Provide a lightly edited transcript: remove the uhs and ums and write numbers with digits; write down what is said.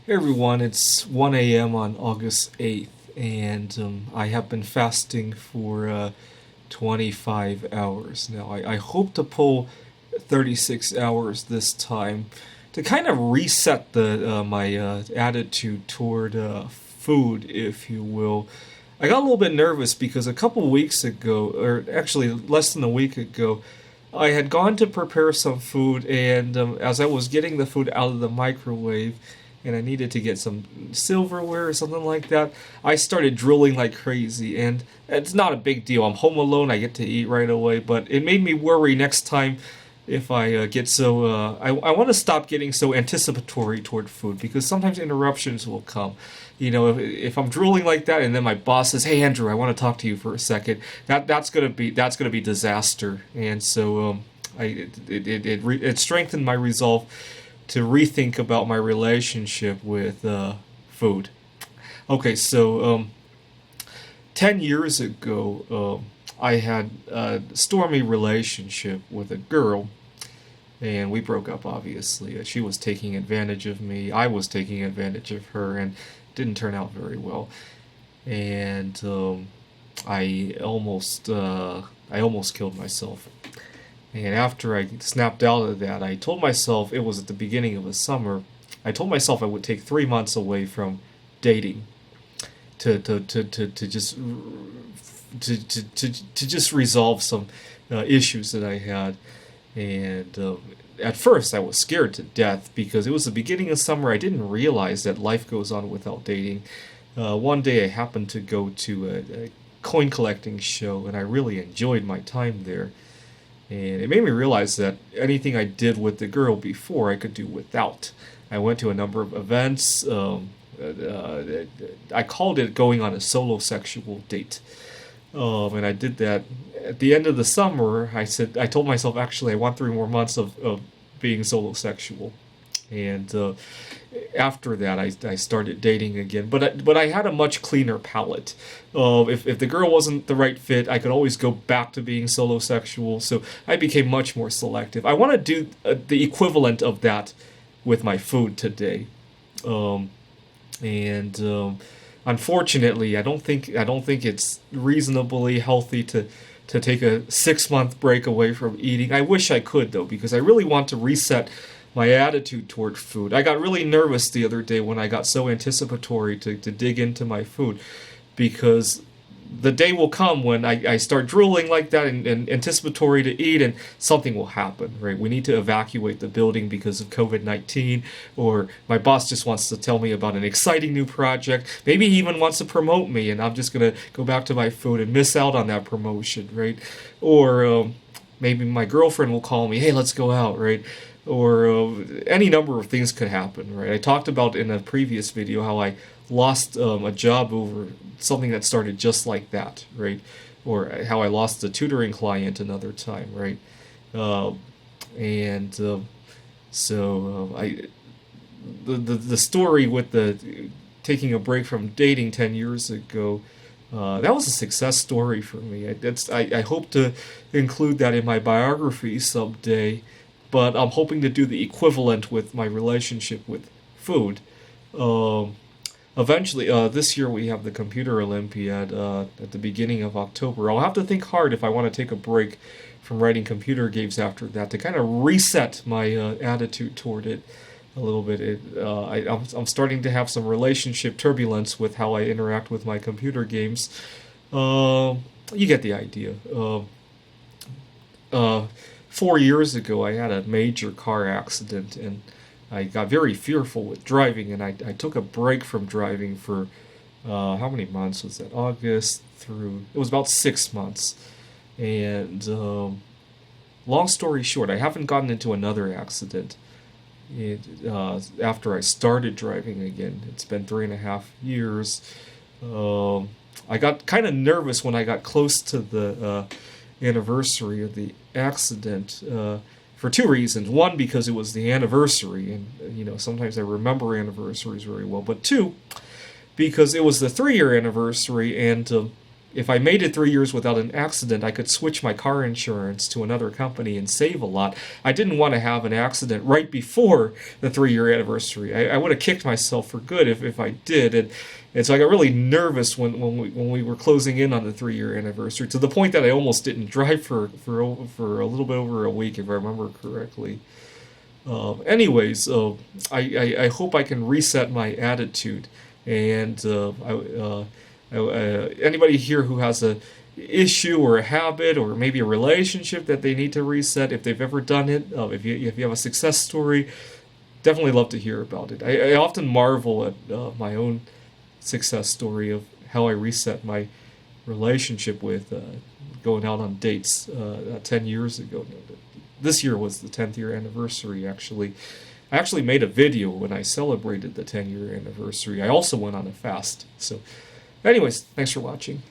Hey everyone, it's 1 a.m. on August 8th, and I have been fasting for 25 hours now. I hope to pull 36 hours this time to kind of reset my attitude toward food, if you will. I got a little bit nervous because a couple weeks ago, or actually less than a week ago, I had gone to prepare some food, and as I was getting the food out of the microwave, and I needed to get some silverware or something like that, I started drooling like crazy. And it's not a big deal. I'm home alone. I get to eat right away. But it made me worry next time if I get so. I want to stop getting so anticipatory toward food because sometimes interruptions will come. If I'm drooling like that, and then my boss says, "Hey Andrew, I want to talk to you for a second," that's gonna be disaster. And so it strengthened my resolve to rethink about my relationship with food. Okay, so 10 years ago, I had a stormy relationship with a girl, and we broke up, obviously. She was taking advantage of me, I was taking advantage of her, and it didn't turn out very well. And I almost killed myself. And after I snapped out of that, I told myself, it was at the beginning of the summer, I told myself I would take 3 months away from dating to just to just resolve some issues that I had. And at first, I was scared to death because it was the beginning of summer. I didn't realize that life goes on without dating. One day, I happened to go to a coin collecting show, and I really enjoyed my time there. And it made me realize that anything I did with the girl before, I could do without. I went to a number of events. I called it going on a solo sexual date. And I did that at the end of the summer. I told myself, actually, I want 3 more months of being solo sexual. And after that, I started dating again. But I had a much cleaner palette. If the girl wasn't the right fit, I could always go back to being solo sexual. So I became much more selective. I want to do the equivalent of that with my food today. Um, and Unfortunately, I don't think it's reasonably healthy to take a 6 month break away from eating. I wish I could though, because I really want to reset my attitude toward food. I got really nervous the other day when I got so anticipatory to dig into my food because the day will come when I start drooling like that and anticipatory to eat, and something will happen, right? We need to evacuate the building because of COVID-19, or my boss just wants to tell me about an exciting new project. Maybe he even wants to promote me, and I'm just going to go back to my food and miss out on that promotion, right? Or maybe my girlfriend will call me, hey, let's go out, right? Or any number of things could happen, right? I talked about in a previous video how I lost a job over something that started just like that, right? Or how I lost a tutoring client another time, right? Uh, and so I the story with the taking a break from dating 10 years ago, that was a success story for me. I hope to include that in my biography someday, but I'm hoping to do the equivalent with my relationship with food. Um, Eventually, this year we have the Computer Olympiad at the beginning of October. I'll have to think hard if I want to take a break from writing computer games after that to kind of reset my attitude toward it a little bit. I'm starting to have some relationship turbulence with how I interact with my computer games. Uh, you get the idea. Uh, 4 years ago, I had a major car accident, and I got very fearful with driving, and I took a break from driving for how many months was that? August through, it was about 6 months. And long story short, I haven't gotten into another accident after I started driving again. It's been 3.5 years. Um, I got kind of nervous when I got close to the anniversary of the accident for two reasons. One, because it was the anniversary, and sometimes I remember anniversaries very well. But two, because it was the 3 year anniversary, and if I made it 3 years without an accident, I could switch my car insurance to another company and save a lot. I didn't want to have an accident right before the 3 year anniversary. I would have kicked myself for good if I did. And so I got really nervous when we were closing in on the 3 year anniversary, to the point that I almost didn't drive for a little bit over a week, if I remember correctly. Anyways, I hope I can reset my attitude, and anybody here who has a issue or a habit or maybe a relationship that they need to reset, if they've ever done it, if you have a success story, definitely love to hear about it. I often marvel at my own success story of how I reset my relationship with going out on dates 10 years ago. This year was the 10th year anniversary, actually. I actually made a video when I celebrated the 10-year anniversary. I also went on a fast. So, anyways, thanks for watching.